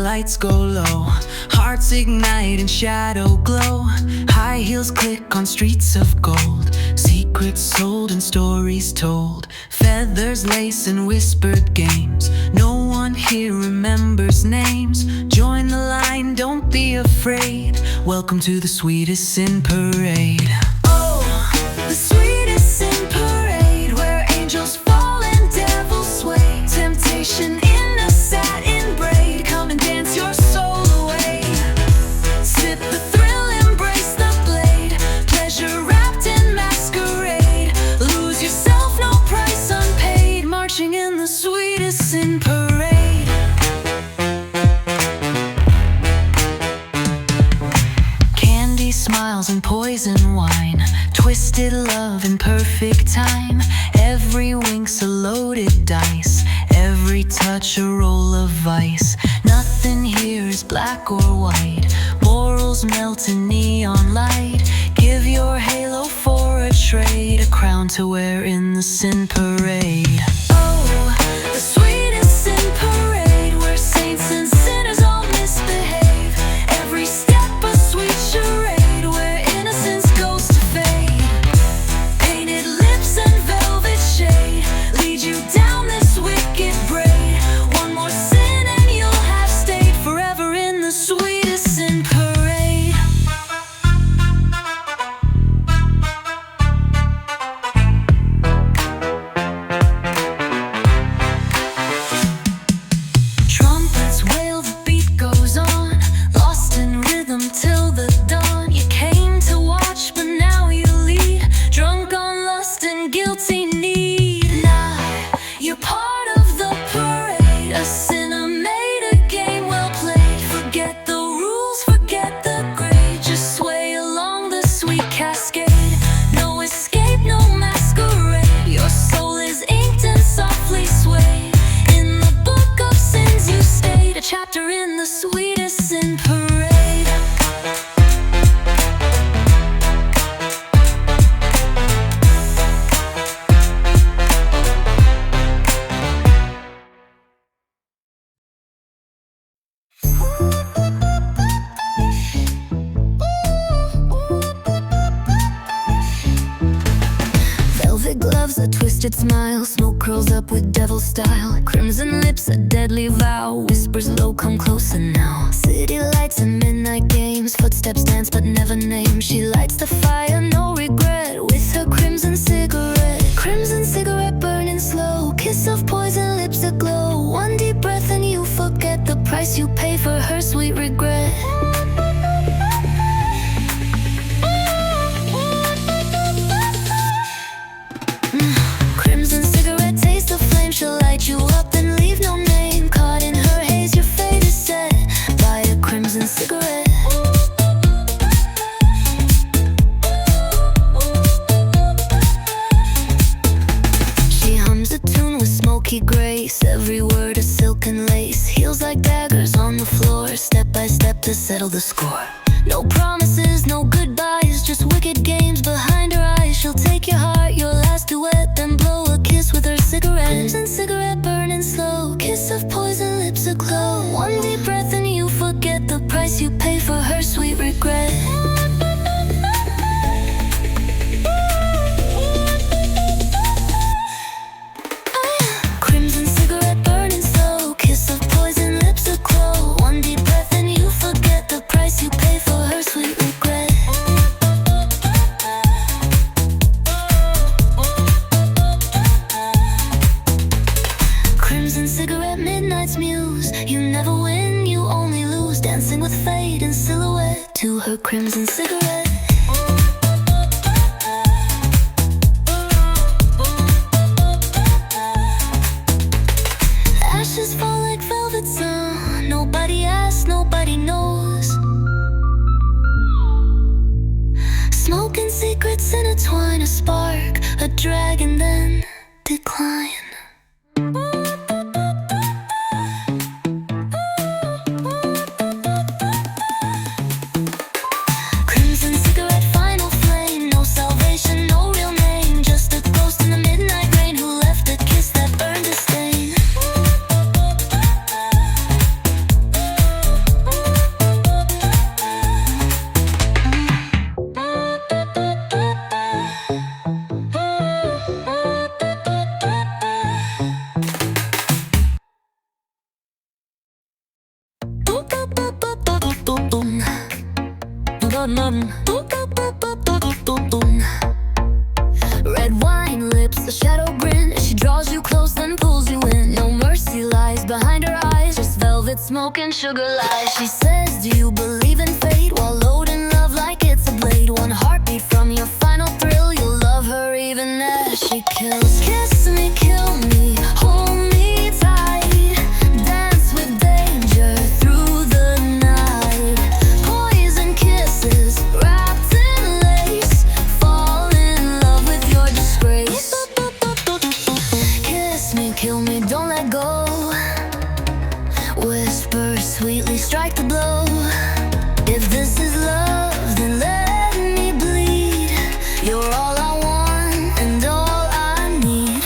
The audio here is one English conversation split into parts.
lights go low, hearts ignite and shadow glow. High heels click on streets of gold, secrets sold and stories told. Feathers lace and whispered games, no one here remembers names. Join the line, don't be afraid. Welcome to the sweetest sin parade. Oh, the sweetest sin parade, where angels fall and devils sway. Temptation in a satin braid, come and dance your soul away. Sip the thrill, embrace the blade, pleasure wrapped in masquerade. Lose yourself, no price unpaid, marching in the sweetest sin parade. Candy smiles and poison wine, twisted love in perfect time. Every wink's a loaded dice, every touch a roll of ice. Nothing here is black or white, morals melt in neon light. Give your halo for a trade, a crown to wear in the sin parade. Oh, the sweetest sin parade, where saints and sinners all misbehave. Every step a sweet charade, where innocence goes to fade. Painted lips and velvet shade lead you down this wicked braid. One more sin and you'll have stayed forever in the sweetest sin parade. Trumpets wail, the beat goes on, lost in rhythm till the dawn. You came to watch, but now you lead, drunk on lust and guilty need. Now you're part of the parade, a sinner made, a game well played. Forget the rules, forget the grade, just sway along the sweet cascade. No escape, no masquerade, your soul is inked and softly swayed. In the book of sins you stayed, a chapter in the sweetest sin parade. Velvet gloves, a twisted smile, smoke curls up with devil style. Crimson lips, a deadly vow, whispers low, come closer now. City lights and midnight games, footsteps dance but never name. She lights the fire, no regret, with her crimson cigarette. Crimson cigarette burning slow, kiss of poison, lips aglow. One deep breath and you forget the price you pay for her sweet regret. Crimson cigarette, taste the flame, she'll light you up and leave no name. Caught in her haze, your fate is set by a crimson cigarette. She hums a tune with smoky grace, every word a silken lace. Heels like daggers on the floor, step by step to settle the score. No promises, no goodbyes, just wicked games behind her eyes. She'll take your heart, your last duet, then blow a kiss with her cigarette. Crimson cigarette burning slow, kiss of poison, lips aglow. One deep breath and you forget the price you pay for her sweet regret. Crimson cigarette burning slow, kiss of poison, lips aglow. One deep breath and you forget the price you pay for her sweet regret. Crimson cigarette, midnight's muse. You never win, you only lose. Dancing with fate in silhouette to her crimson cigarette. Ashes fall like velvet sun. Nobody asks, nobody knows. Smoke and secrets intertwine, a spark, a dragon, then decline. Crimson cigarette, final flame, no salvation, no real name. Just a ghost in the midnight rain who left a kiss that burned a stain. Red wine lips, a shadow grin. She draws you close then pulls you in. No mercy lies behind her eyes, just velvet smoke and sugar lies. She says, do you believe in fate? While loading love like it's a blade. One heartbeat from your final thrill. You'll love her even as she kills. Kiss me, kill me, hold me tight. Dance with danger through the night. Poison kisses wrapped in lace. Fall in love with your disgrace. Kiss me, kill me, don't let go. Whisper sweetly, strike the blow. If this is love, then let me bleed. You're all I want and all I need.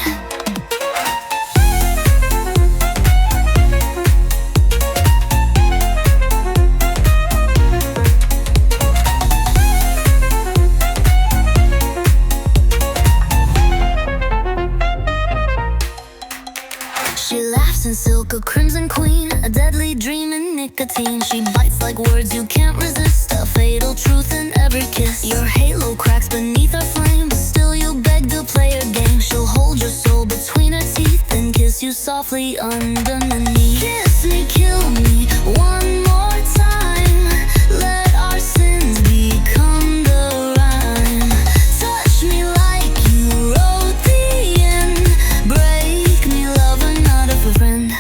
She laughs in silk, a crimson queen, a deadly dream in nicotine. She bites like words you can't resist, a fatal truth in every kiss. Your halo cracks beneath her flame, but still you beg to play her game. She'll hold your soul between her teeth and kiss you softly underneath. Kiss me, kill me, one more time. Let our sins become the rhyme. Touch me like you wrote the end. Break me, lover, not a friend.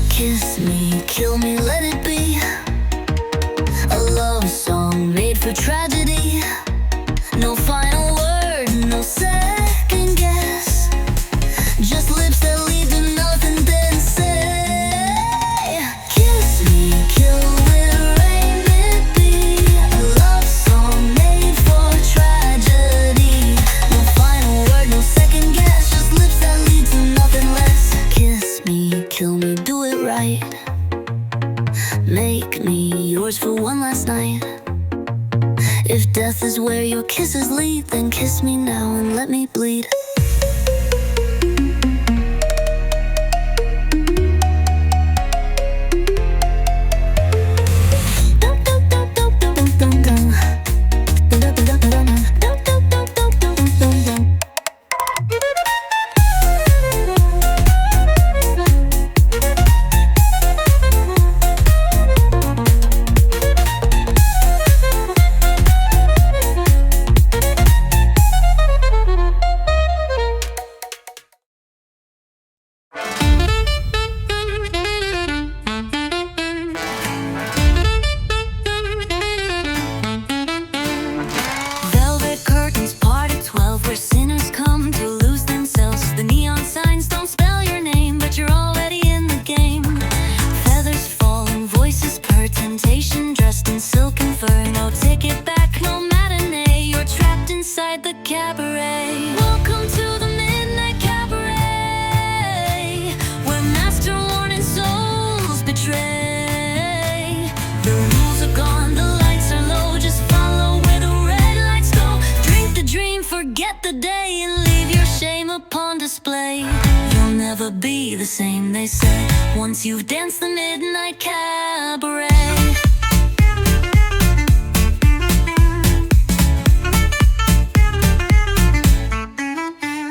Kiss me, kill me, let it be. A love song made for tragedy. No final word, no second guess. Just lips that lead to nothing then say. Kiss me, kill it, rain it be. A love song made for tragedy. No final word, no second guess. Just lips that lead to nothing less. Kiss me, kill me, do it right. Make me yours for one last night. If death is where your kisses lead, then kiss me now and let me bleed. Velvet curtains parted 12, where sinners come to lose themselves. The neon signs don't spell your name, but you're already in the game. Feathers falling, voices purr, temptation dressed in silk and fur. No ticket back, no matinee, you're trapped inside the cabaret. Welcome to the midnight cabaret, where master worn and souls betray. The rules are gone, the lights are low, just follow where the red lights go. Drink the dream, forget the day, and leave your shame upon display. You'll never be the same, they say, once you've danced the midnight cabaret.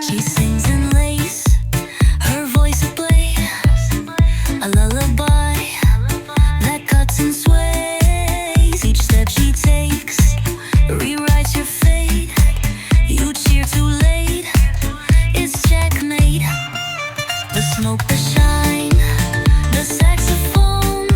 She sings in lace, her voice ablaze, a lullaby that cuts and sways. Each step she takes rewrites your fate. You cheer too late, it's checkmate. The smoke, the shine, the saxophone.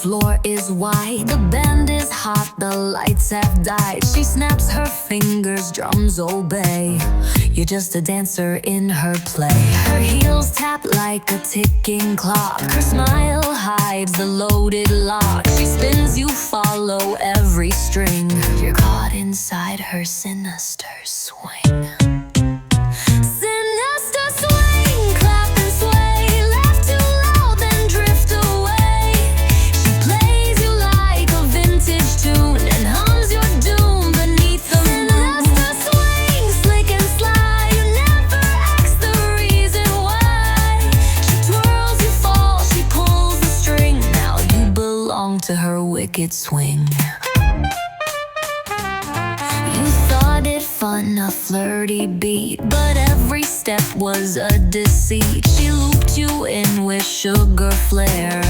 floor is wide, the band is hot, the lights have died. She snaps her fingers, drums obey. You're just a dancer in her play. Her heels tap like a ticking clock. Her smile hides the loaded lock. She spins, you follow every string. You're caught inside her sinister swing. To her wicked swing. You thought it fun, a flirty beat, but every step was a deceit. She looped you in with sugar flare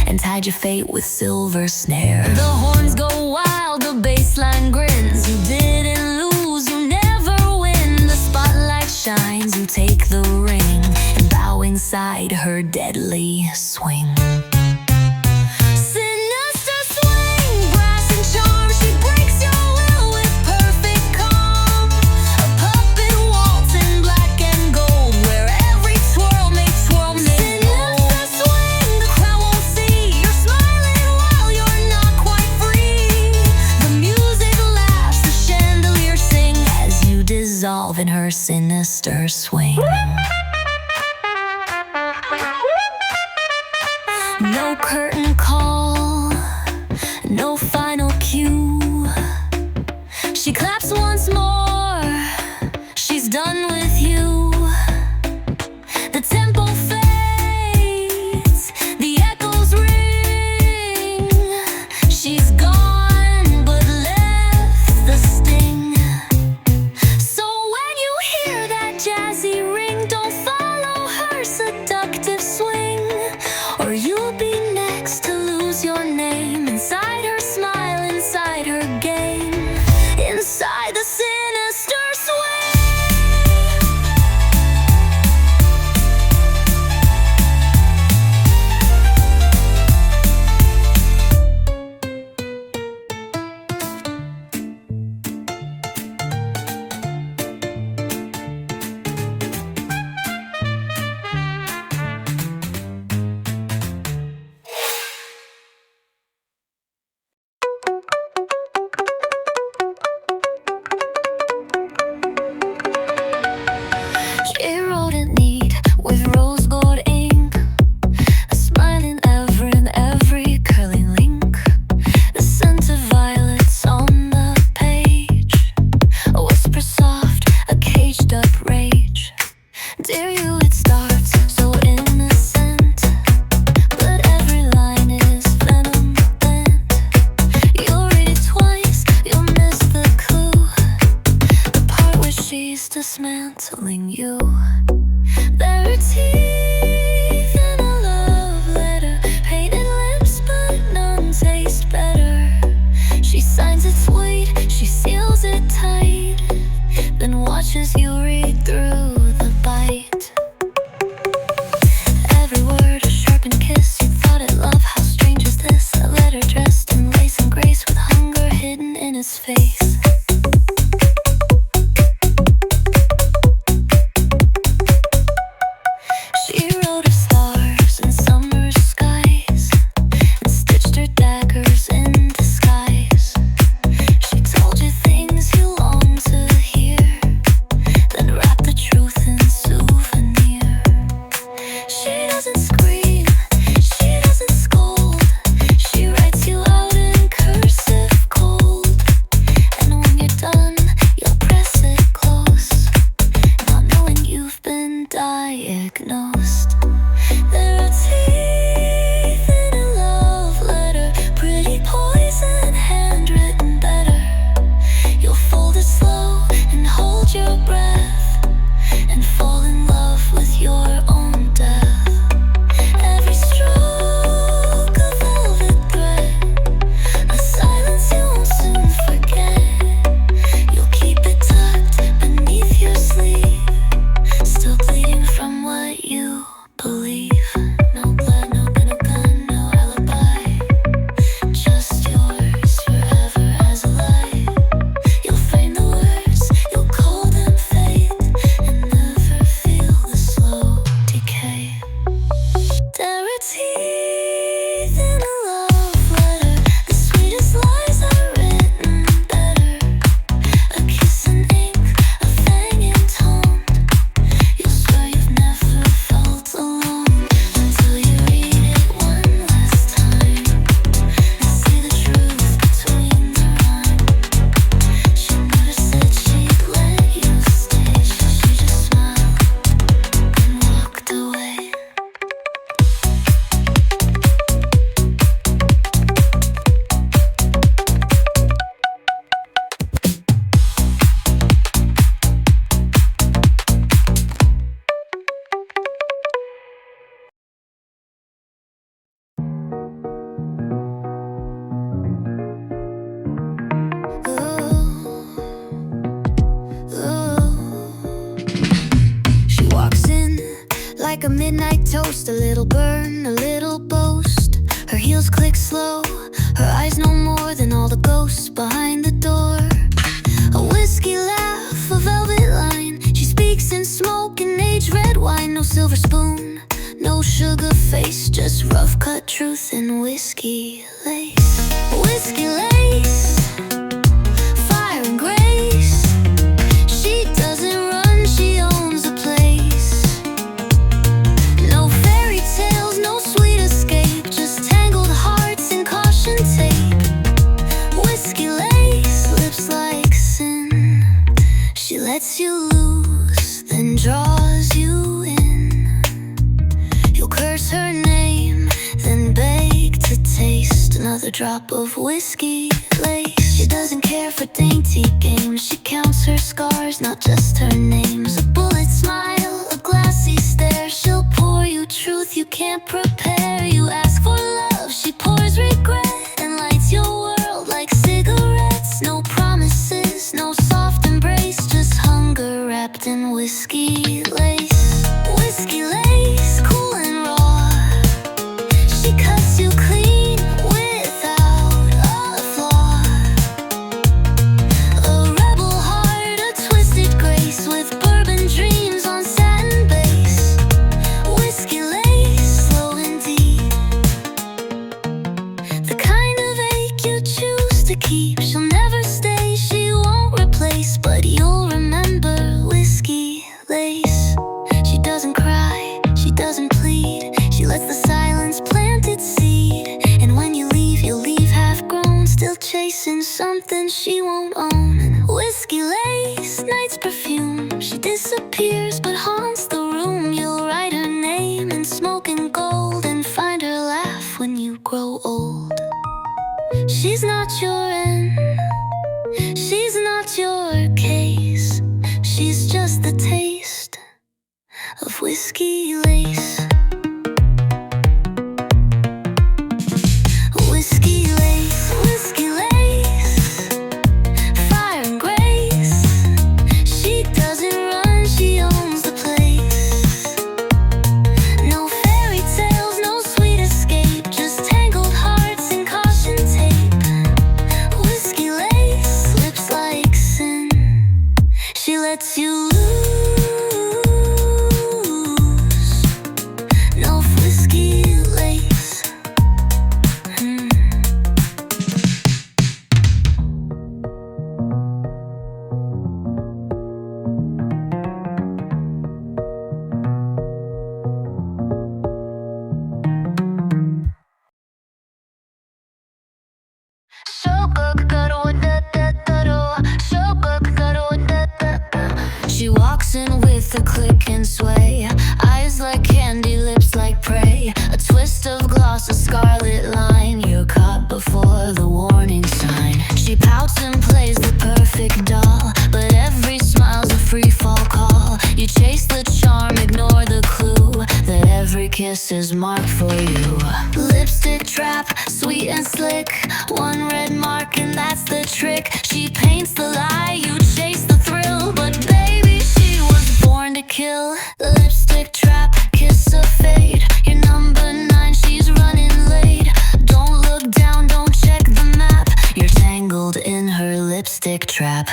and tied your fate with silver snare. The horns go wild, the bassline grins. You didn't lose, you never win. The spotlight shines, you take the ring and bow inside her deadly swing. In her sinister swing. No curtain call, no final cue. She claps once more, she's done with you. The tempo fades, the echoes ring. She's gone but left the sting. Jazzy ring, don't follow her seductive swing, or you'll be next to lose midnight toast, a little burn, a little boast. Her heels click slow, her eyes no more than all the ghosts behind the door. A whiskey laugh, a velvet line. She speaks in smoke and aged red wine. No silver spoon, no sugar face, just rough cut truth and whiskey lace. Whiskey lace, fire and grace. She doesn't run, she owns a place. No fairy tales, no sweet escape, just tangled hearts and caution tape. Whiskey lace, lips like sin. She lets you loose, then draws you in. You'll curse her name, then beg to taste another drop of whiskey lace. She doesn't care for dainty games, she counts her scars, not just her names. A bullet smile, a glassy stare, she'll pour you truth you can't prepare. You ask for love, she pours regret and lights your world like cigarettes. No promises, no soft embrace, just hunger wrapped in whiskey lace. Whiskey lace, cool and raw. She cuts you clean without a flaw. A rebel heart, a twisted grace with bourbon dreams on satin base. Whiskey lace, slow and deep. The kind of ache you choose to keep. She'll never stay, she won't replace, but you'll remember whiskey lace. She doesn't cry, she doesn't plead. She lets the silence plant its seed. And when you leave, you'll leave half grown, still chasing something she won't own. Whiskey lace, night's perfume. She disappears but haunts the room. You'll write her name in smoke and gold and find her laugh when you grow old. She's not your end, she's not your case. She's just the taste of whiskey lace. Whiskey lace, whiskey lace, fire and grace. She doesn't run, she owns the place. No fairy tales, no sweet escape, just tangled hearts and caution tape. Whiskey lace, lips like sin. She lets you loose. No whiskey lace. She walks in with a click and sway, eyes like candy, lips like prey, a twist of gloss, a scarlet line. You're caught before the warning sign. She pouts and plays the perfect doll, but every smile's a free fall call. You chase the charm, ignore the clue that every kiss is marked for you. Lipstick trap, sweet and slick, one red mark and that's the trick. She paints the lie, you chase the thrill, but baby, she was born to kill. Lipstick trap, kiss of fate, you're number 9, she's running late. Don't look down, don't check the map, you're tangled in her lipstick trap.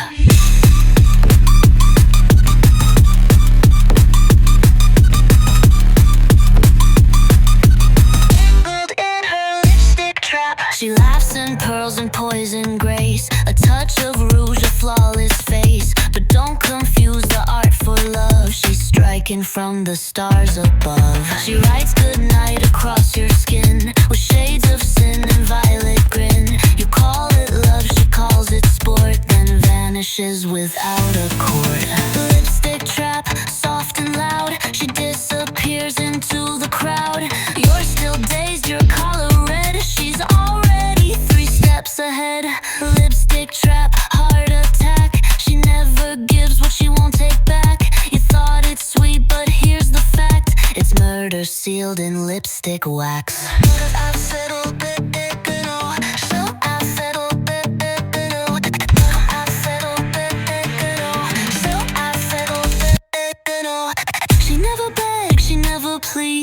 She laughs in pearls and poison grace, a touch of rouge, a flawless face. But don't confuse the art for love, she's striking from the stars above. She writes goodnight across your skin with shades of sin and violet grin. You call it love, she calls it sport, then vanishes without a chord. Lipstick trap, soft and loud, she disappears into the crowd. You're still dazed, your collar red, she's already 3 steps ahead. Lipstick trap, heart attack, she never gives what she won't take back. You thought it's sweet, but here's the fact, it's murder sealed in lipstick wax. She never begs, she never pleads.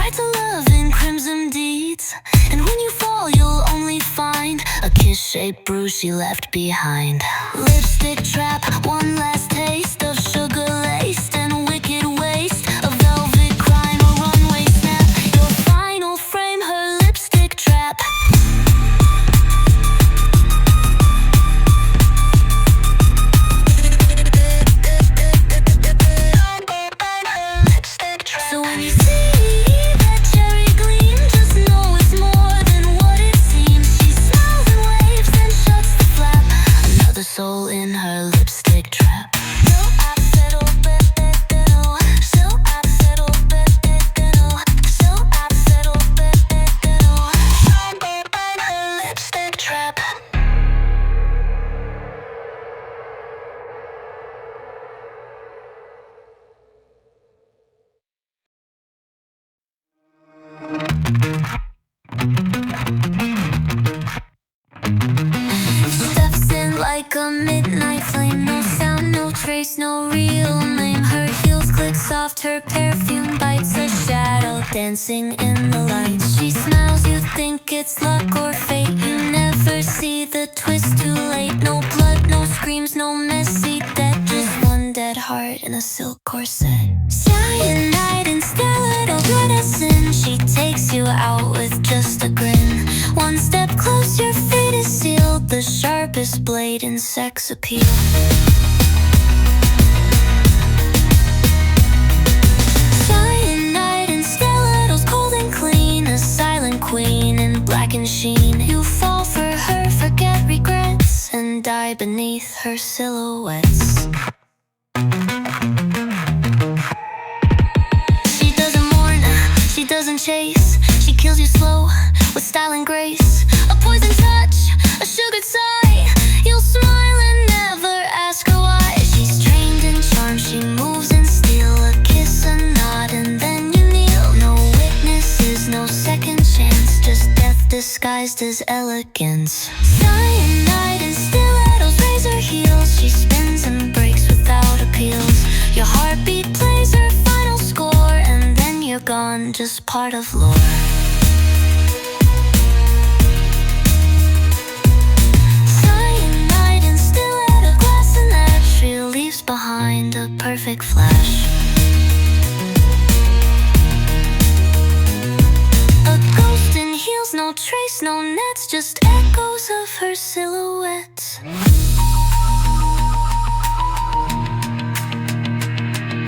writes a love in crimson deeds. And when you fall, you'll only find a kiss-shaped bruise she left behind. Lipstick trap, one last taste of sugar-laced and wicked waste. A velvet crime, a runway snap. Your final frame, her lipstick trap. So when you see that cherry gleam, just know it's more than what it seems. She smiles and waves, then shuts the flap. Another soul in her lipstick trap. So I settle, so I settle, so I settle, her lipstick trap. Steps in like a midnight flame. No sound, no trace, no real name. Her heels click soft, her perfume bites a shadow dancing in the lights. She smiles, you think it's luck or fate. You never see the twist too late. No blood, no screams, no messy death. Just one dead heart in a silk corset. Cyanide and stiletto medicine. She takes you out with just a grin. One step close, your fate is sealed. The sharpest blade in sex appeal. Cyanide and stilettos, cold and clean. A silent queen in black and sheen. You fall for her, forget regrets, and die beneath her silhouettes. She doesn't mourn, she doesn't chase. She kills you slow, with style and grace. A poison touch, a sugared sigh. You'll smile and never ask her why. She's trained in charm, she moves in steel. A kiss, a nod, and then you kneel. No witnesses, no second chance. Just death disguised as elegance. Cyanide and stilettos, razor heels. She spins and breaks without appeals. Your heartbeat plays her final score, and then you're gone, just part of lore. Leaves behind a perfect flash. A ghost in heels, no trace, no nets. Just echoes of her silhouette.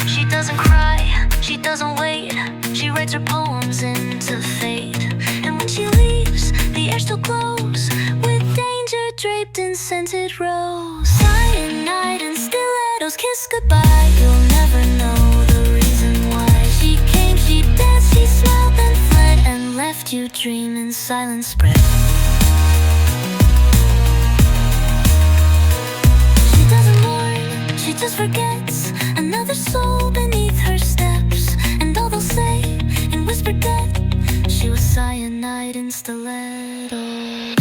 She doesn't cry, she doesn't wait. She writes her poems into fate. And when she leaves, the air still glows with danger draped in scented rose. Cyanide and stilettos kiss goodbye. You'll never know the reason why. She came, she danced, she smiled and fled, and left you dreaming silent spread. She doesn't mourn, she just forgets. Another soul beneath her steps. And all they'll say in whispered death, she was cyanide in stilettos.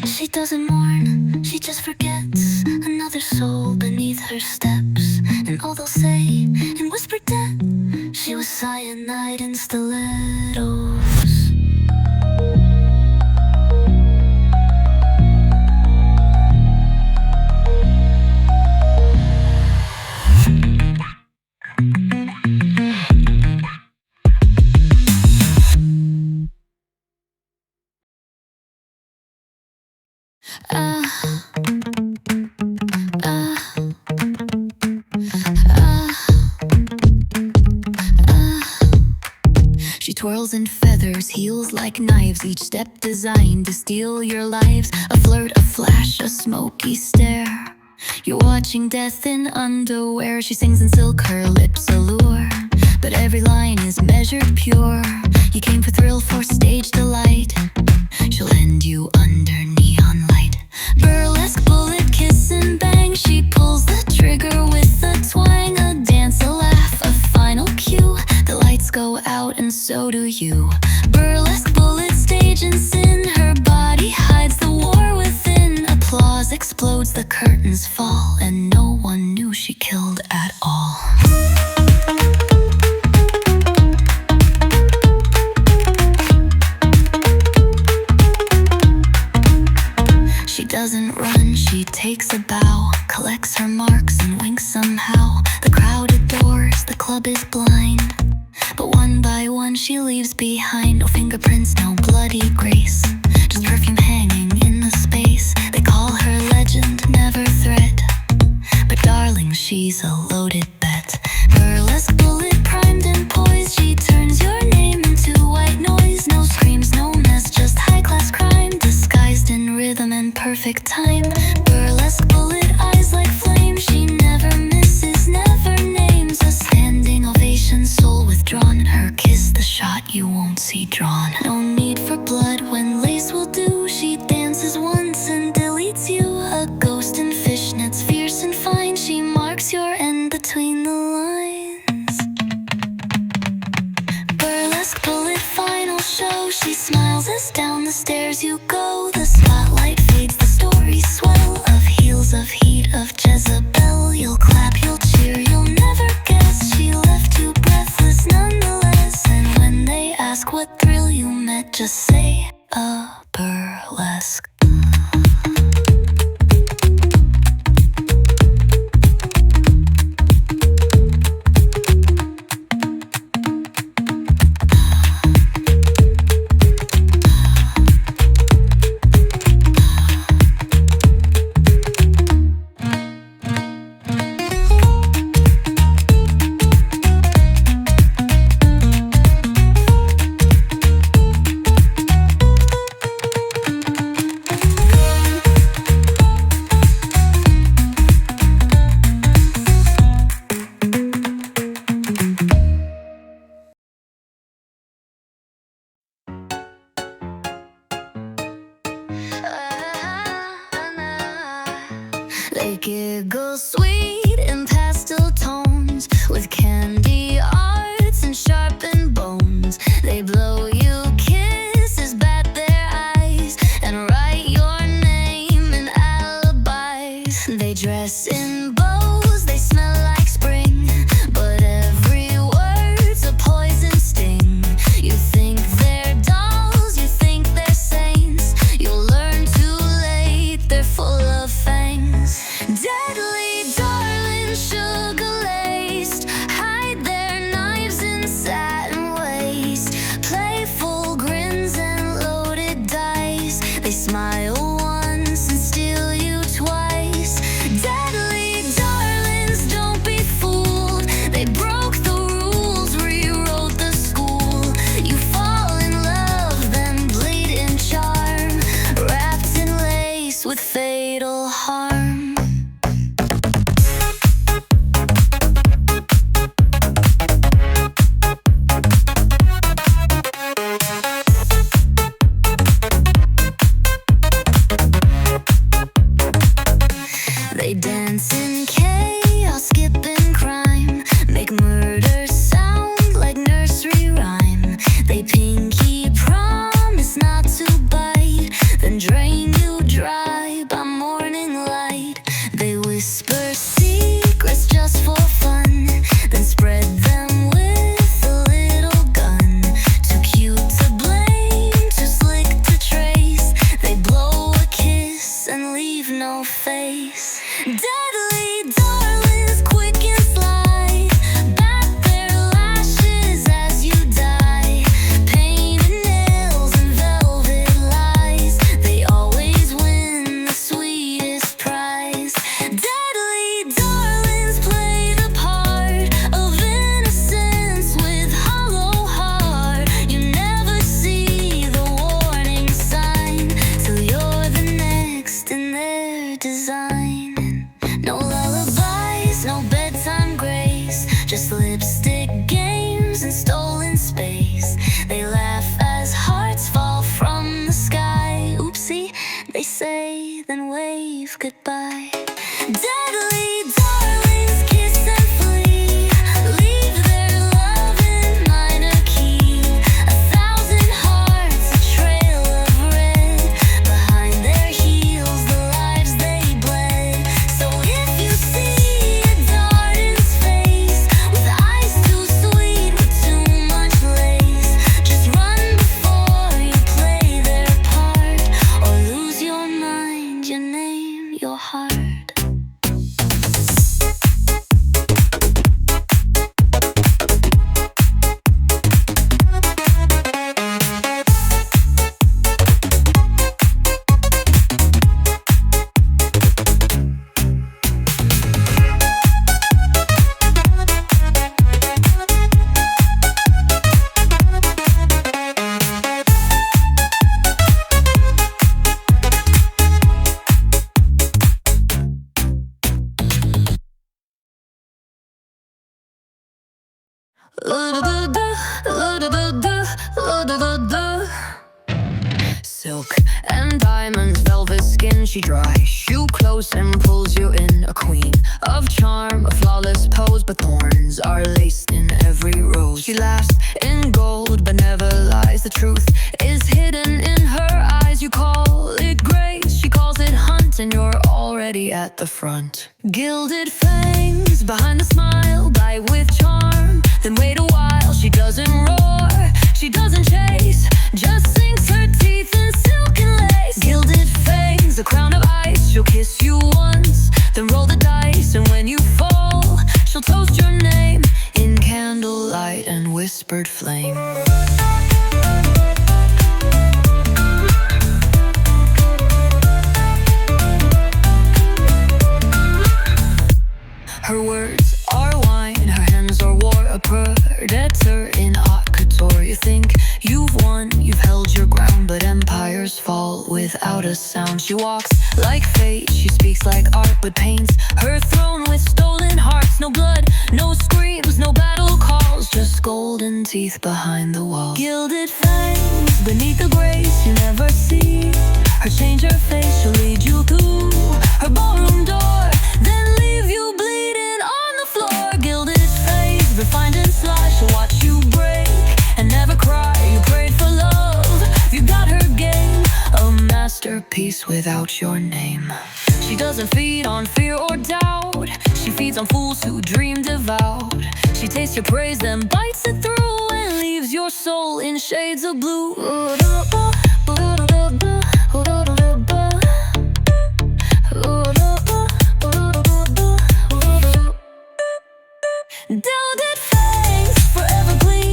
She doesn't mourn, she just forgets. Another soul beneath her steps. And all they'll say in whispered death, she was cyanide in stilettos. She twirls in feathers, heels like knives, each step designed to steal your lives. A flirt, a flash, a smoky stare. You're watching death in underwear. She sings in silk, her lips allure, but every line is measured pure. You came for thrill, for stage delight. She'll end you under neon light. curtains fall, and no one knew she killed at all. She doesn't run, she takes a bow, collects her marks and winks somehow. The crowd adores, the club is blind, but one by one she leaves behind. No fingerprints, no bloody grace, just perfume hanging in the space. They call her legend, never threat, but darling, she's a loaded bet. Burlesque bullet primed and poised, she turns your name into white noise. No screams, no mess, just high-class crime, disguised in rhythm and perfect time. Burlesque bullet eyes like flame, she never misses, never names. A standing ovation, soul withdrawn, her kiss the shot you won't see drawn. No need for blood when lace will do, she dances once and deletes you. A ghost in fishnets, fierce and fine, she marks your end between the lines. Burlesque bullet final show, she smiles as down the stairs you go. The spotlight fades, the story swell of heels, of heat, of Jezebel. You'll clap, you'll cheer, you'll never guess she left you breathless nonetheless. And when they ask what thrill you met, just say a burlesque. They giggle sweet in pastel tones, with candy arts and sharpened bones. They blow you kisses, bat their eyes, and write your name in alibis. They dress in bows, they smell like spring, but every word's a poison sting. You think they're dolls, you think they're saints. You'll learn too late, they're full of fangs. Deadly darling, sugar-laced, hide their knives in satin waist. Playful grins and loaded dice, they smile once and steal you twice. Deadly darlings, don't be fooled, they broke the rules, rewrote the school. You fall in love, then bleed in charm, wrapped in lace with fatal harm. They dance in chaos, skipping crime, make murder sound like nursery rhyme. They pinky promise not to bite, then drain you dry by morning light. They whisper secrets just for fun, then spread them with a little gun. Too cute to blame, too slick to trace. They blow a kiss and leave no face. Deadly darlings, quick and sly, bat their lashes as you die. Painted nails and velvet lies, they always win the sweetest prize. Deadly darlings play the part of innocence with hollow heart. You never see the warning sign till you're the next in their design. No lullabies, no bedtime grace, just lipstick games and stolen space. They laugh as hearts fall from the sky. Oopsie, they say, then wave goodbye. Deadly darlings kiss and flee, leave their love in minor key. 1,000 hearts, a trail of red, behind their heels the lives they bled. your heart. Silk and diamonds, velvet skin, she dries you close and pulls you in. A queen of charm, a flawless pose, but thorns are laced in every rose. She laughs in gold but never lies. The truth is hidden in her eyes. You call it grace, she calls it hunt, and you're already at the front. Gilded fangs behind the smile, bite with charm, then wait a while. She doesn't roar, she doesn't chase, just sinks her teeth in silk and lace. Gilded fangs, a crown of ice. She'll kiss you once, then roll the dice, and when you fall, she'll toast your name in candlelight and whispered flame. Her words are wine, her hands are war, a predator in haute couture. You think you've won, you've held your ground, but empires fall without a sound. She walks like fate, she speaks like art, but paints her throne with stolen hearts. No blood, no screams, no battle calls, just golden teeth behind the wall. Gilded fangs beneath the grace you never see. Her change her face, she'll lead you through her ballroom door, then leave you bleeding on the floor. Gilded face, refined and sly, she'll watch you break and never cry. You prayed for love, you got her game, a masterpiece without your name. She doesn't feed on fear or doubt, she feeds on fools who dream devout. She tastes your praise, then bites it through, and leaves your soul in shades of blue. Gilded fangs, forever gleam.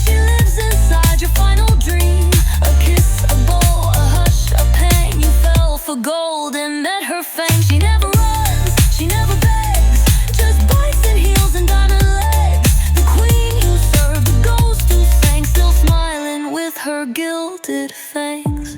She lives inside your final dream. A kiss, a bow, a hush, a pang. You fell for gold and met her fame. She never runs, she never begs, just bites and heels and diamond legs. The queen you served, the ghost who sang, still smiling with her gilded fangs.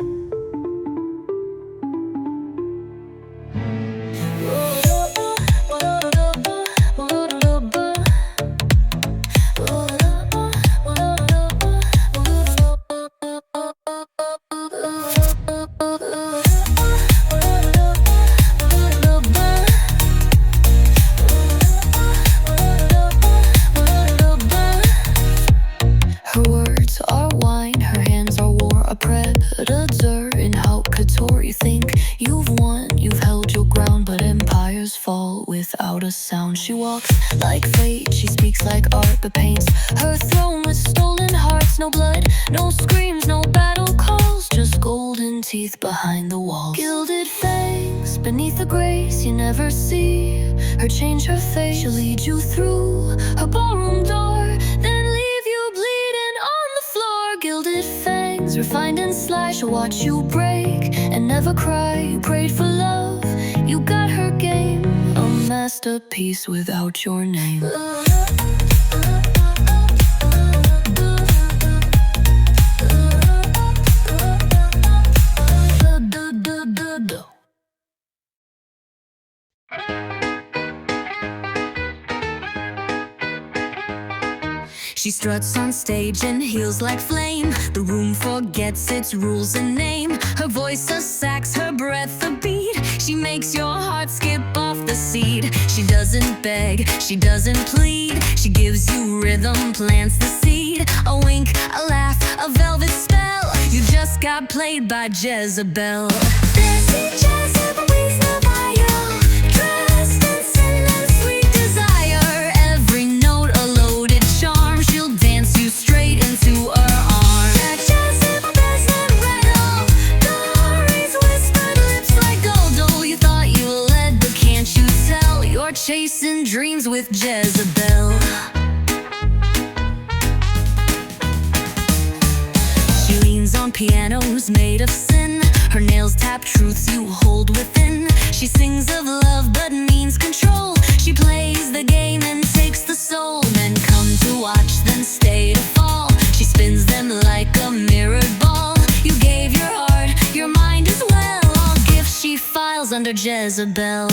Her words are wine, her hands are war, a predator in haute couture. You think you've won, you've held your ground, but empires fall without a sound. She walks like fate, she speaks like art, but paints her throne with stolen hearts. No blood, no screams, no battle calls, just golden teeth behind the wall. Gilded fangs beneath the grace you never see. Her change her face, she'll lead you through her ballroom door, then leave you bleeding on the floor. Gilded fangs, refined and sly, she'll watch you break and never cry. You prayed for love, you got her game, a masterpiece without your name. She struts on stage in heels like flame. The room forgets its rules and name. Her voice a sax, her breath a beat. She makes your heart skip off the seat. She doesn't beg, she doesn't plead. She gives you rhythm, plants the seed. A wink, a laugh, a velvet spell. You just got played by Jezebel. Dancing Jezebel weaves the viol, dressed in sin and sweet desire. Every note a loaded charm. She'll dance you straight into her arms. That Jezebel doesn't rattle. Dory's whispered lips like gold. Oh, you thought you Chasing dreams with Jezebel. She leans on pianos made of sin. Her nails tap truths you hold within. She sings of love but means control. She plays the game and takes the soul. Men come to watch then stay to fall. She spins them like a mirrored ball. You gave your heart, your mind as well. All gifts she files under Jezebel.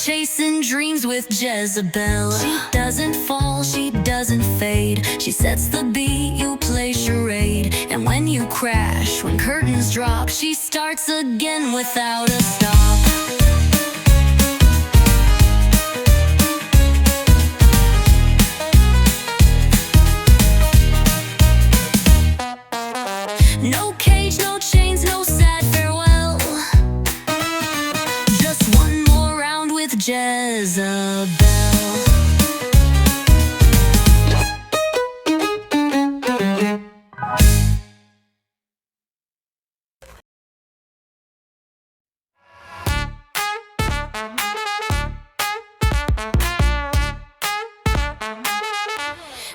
Chasing dreams with Jezebel. She doesn't fall, she doesn't fade. She sets the beat, you play charade. And when you crash, when curtains drop, she starts again without a stop. No cage, no chains, no sad farewell. Just one more round with Jezebel.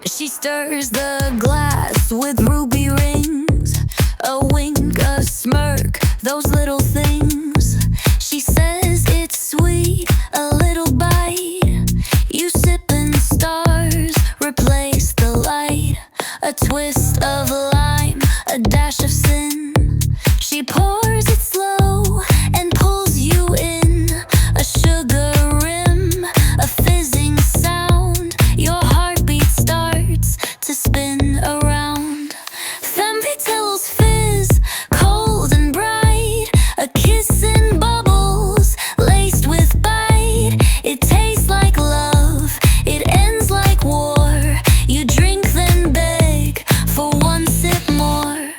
She stirs the glass with ruby rings. A wink, a smirk, those little things. She says it's sweet, a little bite. You sipping stars, replace the light. A twist of lime, a dash of sin. She pours it slow and pulls you in. A sugar rim, a fizzing sound. Your heartbeat starts to spin around. Femme fatale's fizz, cold and bright. A kiss in bubbles, laced with bite. It tastes like love, it ends like war. You drink then beg for one sip more.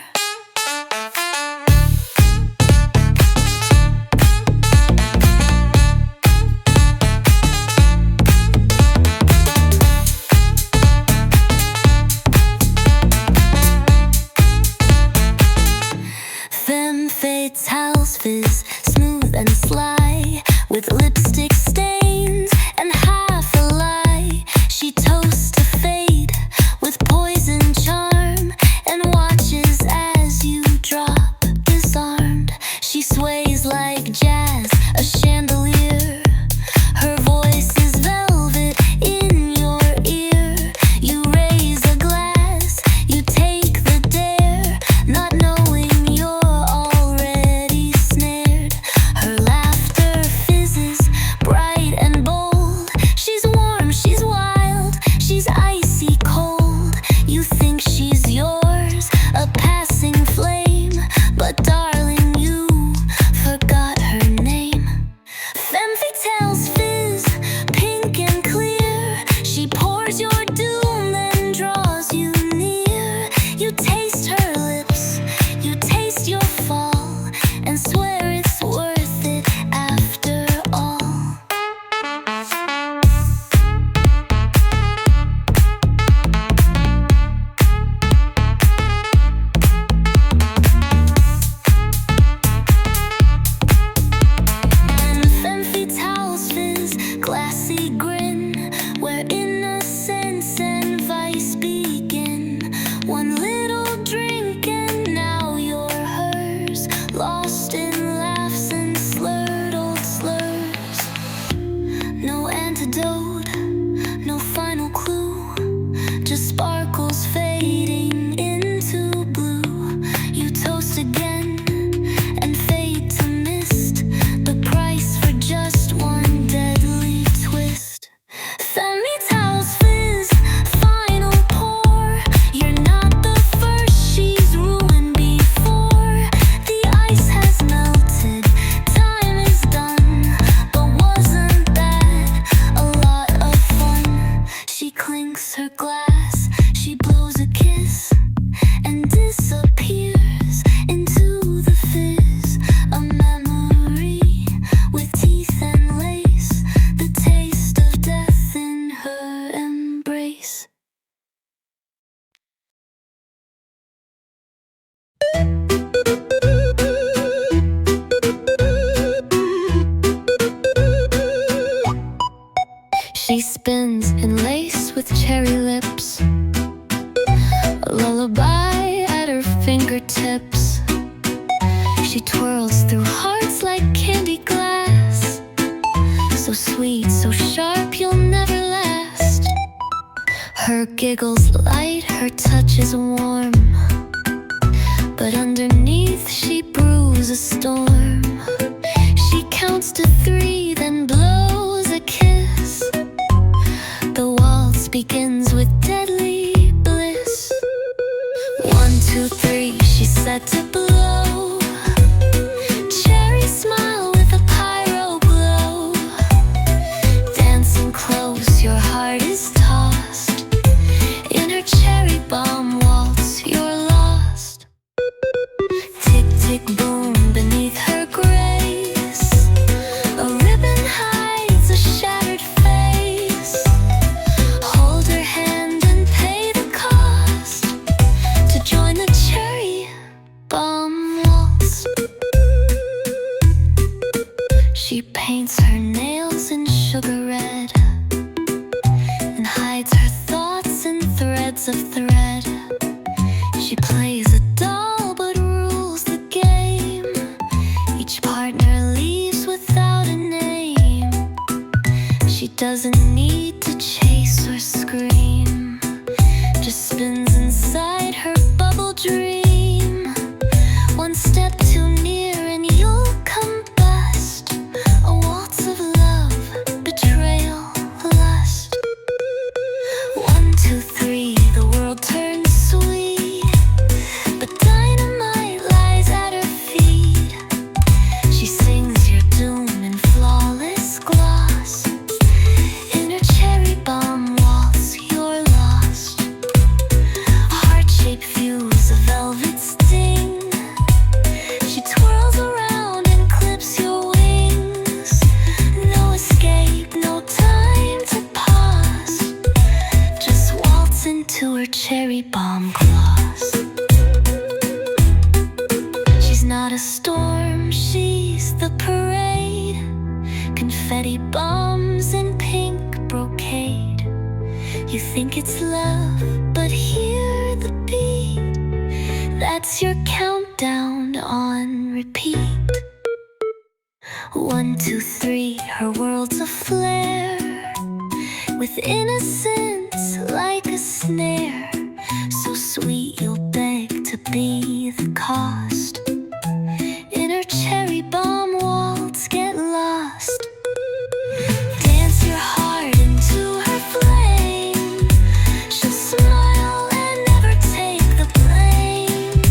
Femme fatale's fizz, smooth and sly, with lipstick stains and half a lie. She toasts to fate with poison charm and watches as you drop disarmed. She sways like jazz, a chandelier. Her voice is velvet in your ear. You raise a glass, you take the dare, not knowing you're already snared. Her laughter fizzes, bright and bold. She's warm, she's wild, she's icy cold. You think she's yours, a passing flame, but darling, you forgot her name. Femme fatale's fizz, pink and clear. She pours your doom, then draws you near. You taste her lips, you taste your fall, and swear it's worth it after all. And femme fatale's fizz, glassy grin, where innocence and vice begin. One little drink and now you're hers, lost in laughs and slurred old slurs. No antidote, no final clue, just sparkles fading into blue. You toast again and fade to mist, the price for just one deadly twist. Femme fatale's fizz, final pour. You're not the first she's ruined before. The ice has melted. She twirls through hearts like candy glass. So sweet, so sharp, you'll never last. Her giggle's light, her touch is warm, but underneath she brews a storm. She counts to 3, then blows a kiss. The waltz begins with deadly bliss. 1, 2, 3, she's set to blow. Cherry smile with a pyro glow. Dancing close, your heart is tossed. In her cherry bomb waltz, you're lost. Tick, tick, boom beneath her grace. A ribbon hides a shattered face. Hold her hand and pay the cost to join the cherry bomb waltz. She paints her nails in sugar red and hides her thoughts in threads of thread. She plays a doll but rules the game. Each partner leaves without a name. She doesn't need to chase or scream, just spins inside her bubble dream. One step too near and you'll combust. A waltz of love, betrayal, lust. 1, 2, 3, the world turns sweet, but dynamite lies at her feet. She sings your doom in flawless gloss. In her cherry bomb waltz, you're lost. Heart-shaped fuse, a velvet sting. She twirls around and clips your wings. No escape, no time to pause. Just waltz into her cherry bomb claws. She's not a storm, she's the parade. Confetti bombs in pink brocade. You think it's love, but hear the beat. That's your countdown on repeat. 1, 2, 3, her world's a flare, with innocence like a snare. So sweet you'll beg to be the cost. In her cherry bomb waltz, get lost. Dance your heart into her flame. She'll smile and never take the blame.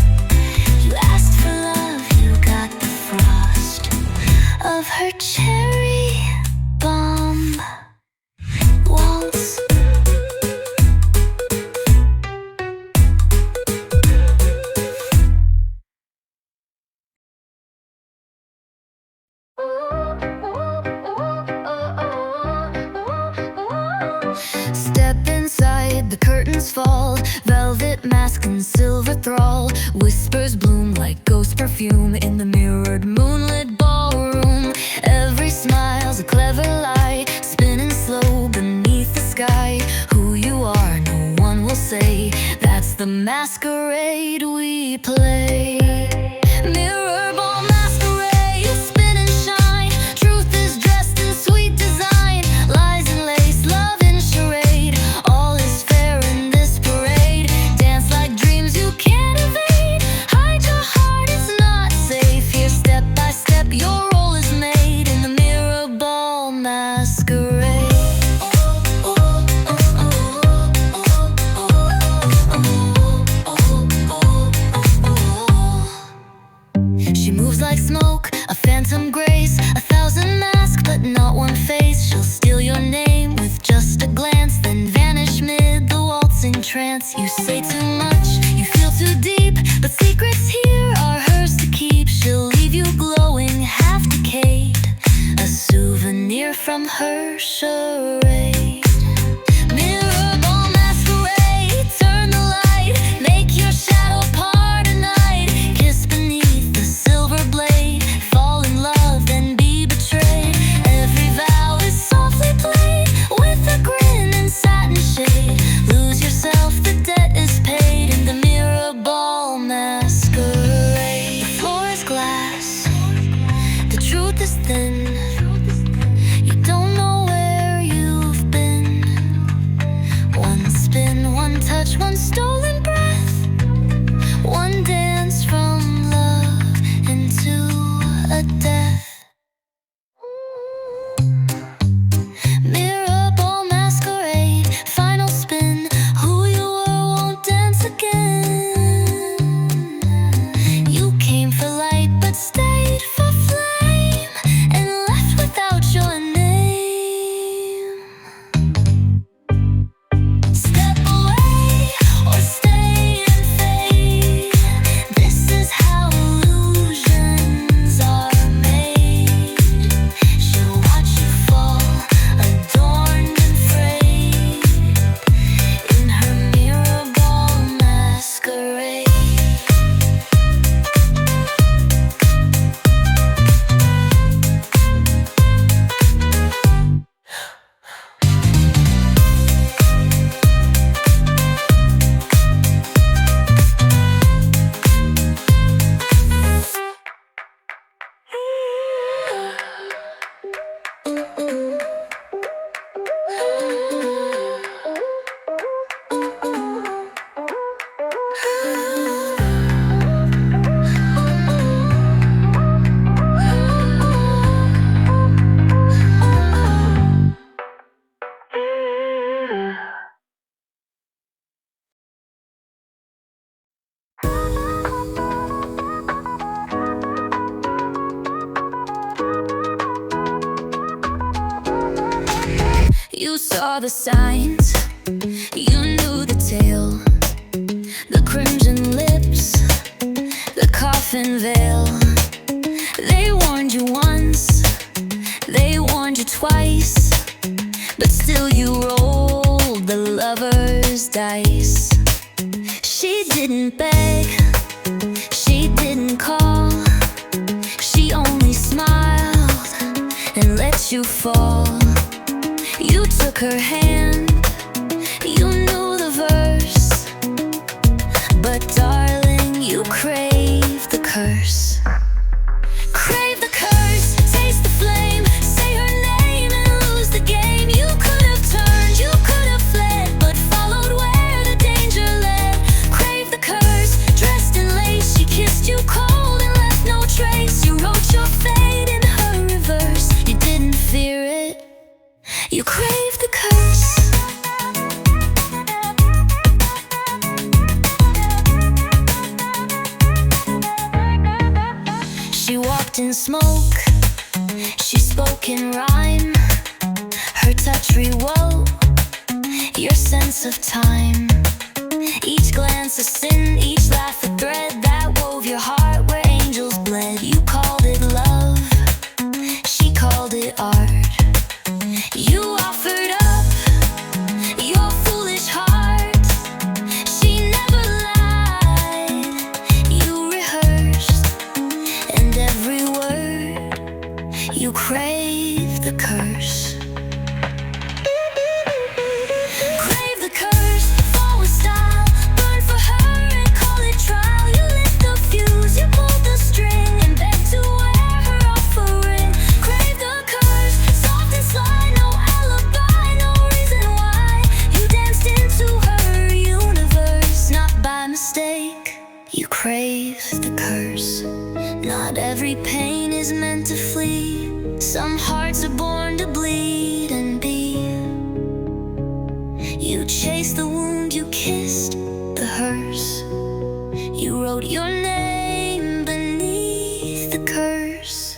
You asked for love, you got the frost of her cherry bomb waltz. Step inside, the curtains fall. Velvet mask and silver thrall. Whispers bloom like ghost perfume in the mirrored moonlit ballroom. Every smile's a clever lie, spinning slow beneath the sky. Who you are, no one will say. That's the masquerade we play. Mirror ball masquerade, spin and shine. Truth is dressed in sweet design. Lies and lace, love in charade. All is fair in this parade. Dance like dreams you can't evade. Hide your heart, it's not safe here. Step by step, your role is made in the mirror ball masquerade. She moves like smoke, a phantom grace. 1,000 masks, but not one face. She'll steal your name with just a glance, then vanish mid the waltzing trance. You say too much, you feel too deep, but secrets here are hers to keep. She'll leave you glowing, half decayed, a souvenir from her charade. Mirror ball masquerade, turn the light, make your shadow part a night. Kiss beneath the silver blade, fall in love, then be betrayed. Every vow is softly played, with a grin and satin shade. Lose yourself, the debt is paid in the mirror ball masquerade. saw the signs, you knew the tale. The crimson lips, the coffin veil. They warned you once, they warned you twice, but still you rolled the lover's dice. She didn't beg, she didn't call, she only smiled and let you fall. You took her hand, you knew the verse, but darling, you craved the curse. Crave the curse, taste the flame, say her name and lose the game. You could have turned, you could have fled, but followed where the danger led. Crave the curse, dressed in lace, she kissed you cold and left no trace. You wrote your fate in her reverse, you didn't fear it, you craved the curse. She walked in smoke, she spoke in rhyme. Her touch rewoke your sense of time. Each glance a sin, each laugh a thread that wove your heart where angels bled. You called it love, she called it art. You offered up your foolish heart, she never lied. You rehearsed, and every word you craved the curse. Crave the curse, fall with style, burn for her and call it trial. You lit the fuse, you pulled the string and begged to wear her offering. Crave the curse, soft and sly, no alibi, no reason why. You danced into her universe, not by mistake. You craved the curse. Not every pain is meant to flee. Some hearts are born to bleed and be. You chased the wound, you kissed the hearse. You wrote your name beneath the curse.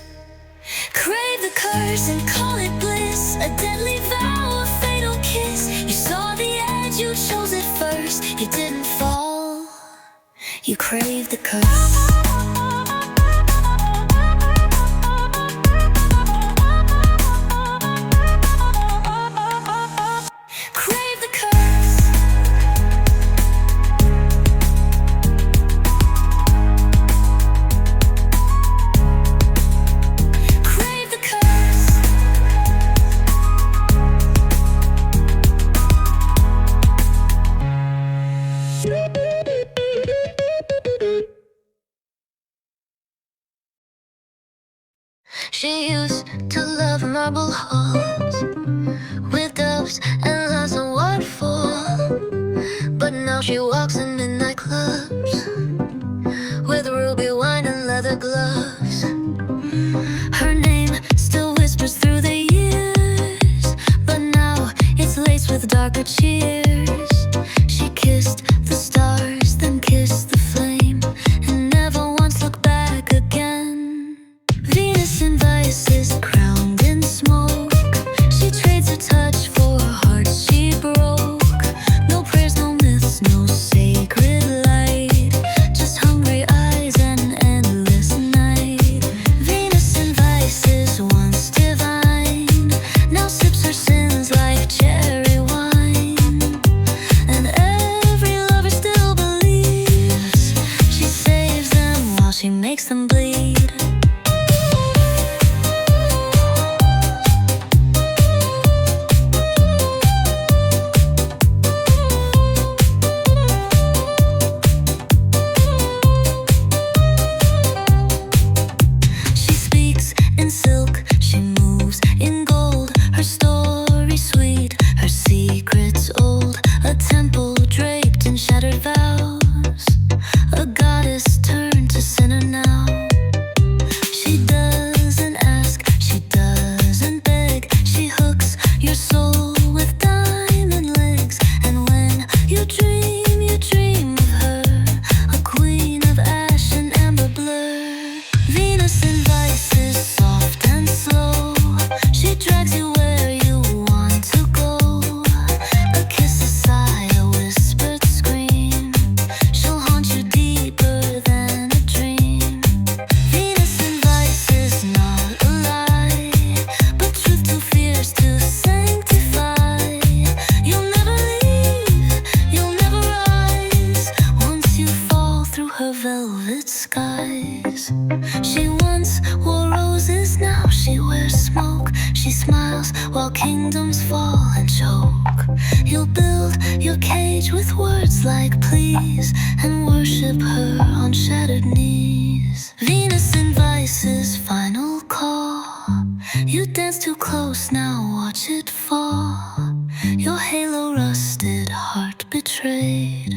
Crave the curse and call it bliss, a deadly vow, a fatal kiss. You saw the edge, you chose it first. You didn't fall, you craved the curse. Crave the curse. Crave the curse. She used to love marble halls with doves and loves and waterfall. But now she walks in midnight clubs with ruby wine and leather gloves. Her name still whispers through the years, but now it's laced with darker cheers. She kissed the stars, then kissed the flame, and never once looked back again. Venus in vices, crowned in smoke. She trades her touch for hearts she broke. No prayers, no myths, no sacred light, just hungry eyes and endless night. Venus in vices, once divine, now sips her sins like cherry wine. And every lover still believes she saves them while she makes them bleed. She speaks in silk, she moves in gold. Her story sweet, her secrets old. A temple draped in shattered vows, a goddess turned to sinner now. She once wore roses, now she wears smoke. She smiles while kingdoms fall and choke. You'll build your cage with words like please and worship her on shattered knees. Venus invites his final call. You dance too close, now watch it fall. Your halo rusted, heart betrayed,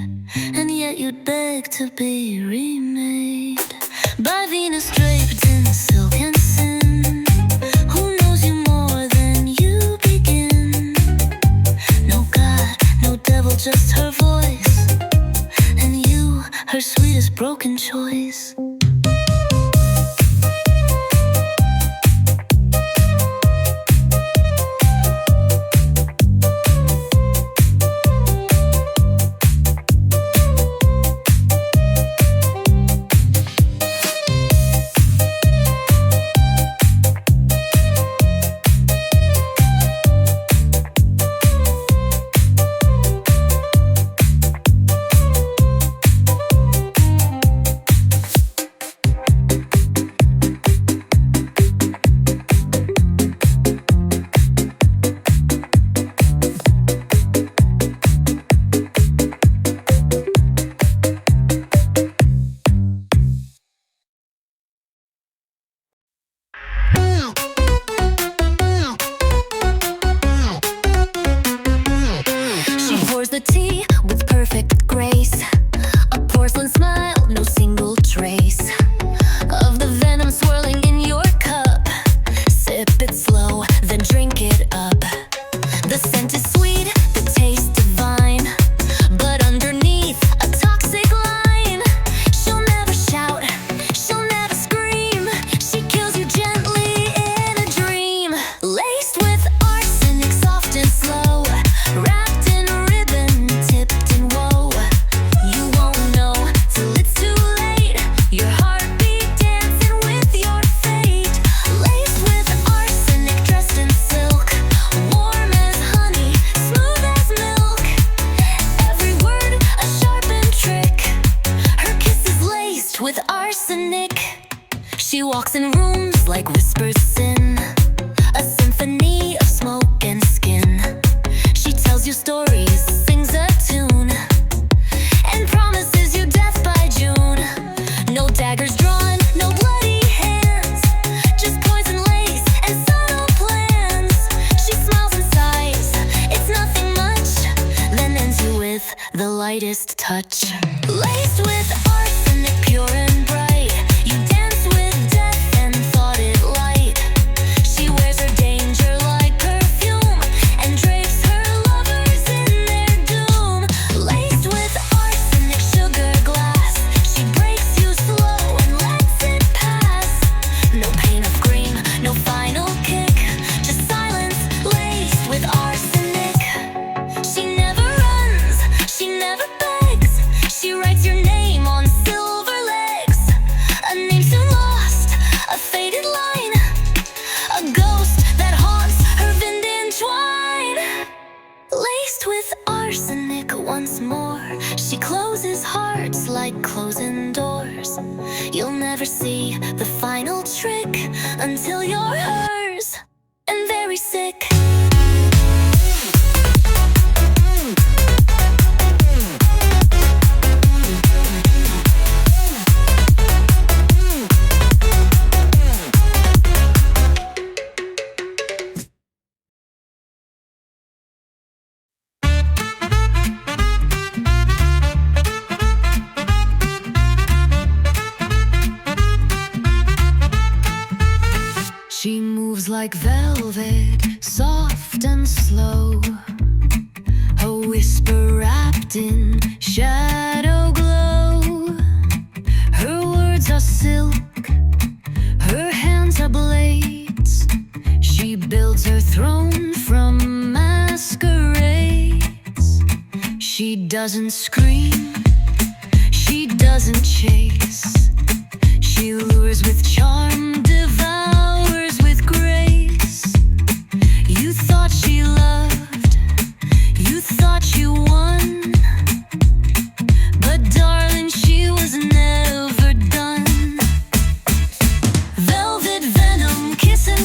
and yet you'd beg to be remade by Venus draped in silk and sin. Who knows you more than you begin? No God, no devil, just her voice, and you, her sweetest broken choice. Like velvet, soft and slow, a whisper wrapped in shadow glow. Her words are silk, her hands are blades. She builds her throne from masquerades. She doesn't scream, she doesn't chase. She lures with charm, devours with grace. You thought she loved, you thought you won, but darling, she was never done.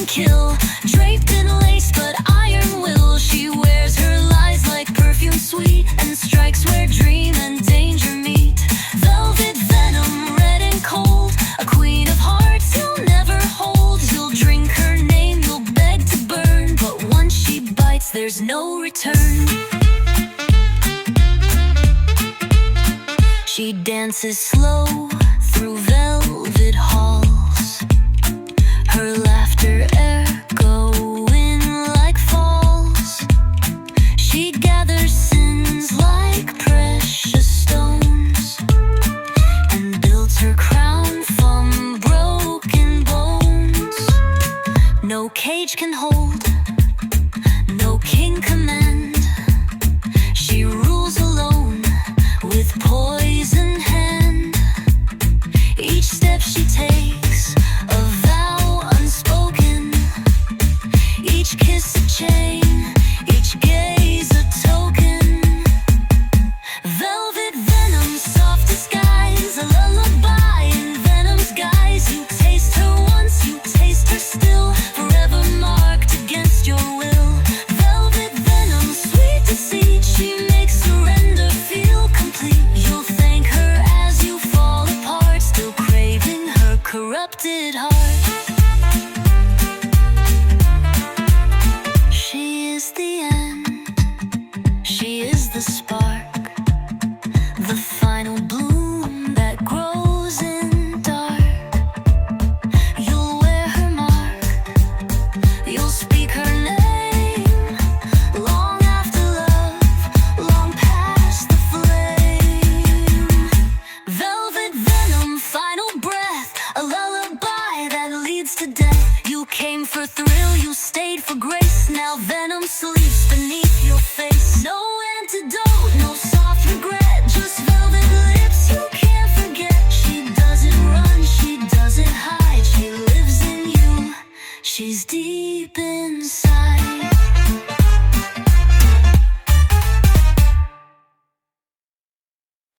and kill. Draped in lace but iron will, she wears her lies like perfume sweet, and strikes where dream and danger meet. Velvet venom, red and cold, a queen of hearts you'll never hold. You'll drink her name, you'll beg to burn, but once she bites there's no return. She dances slow,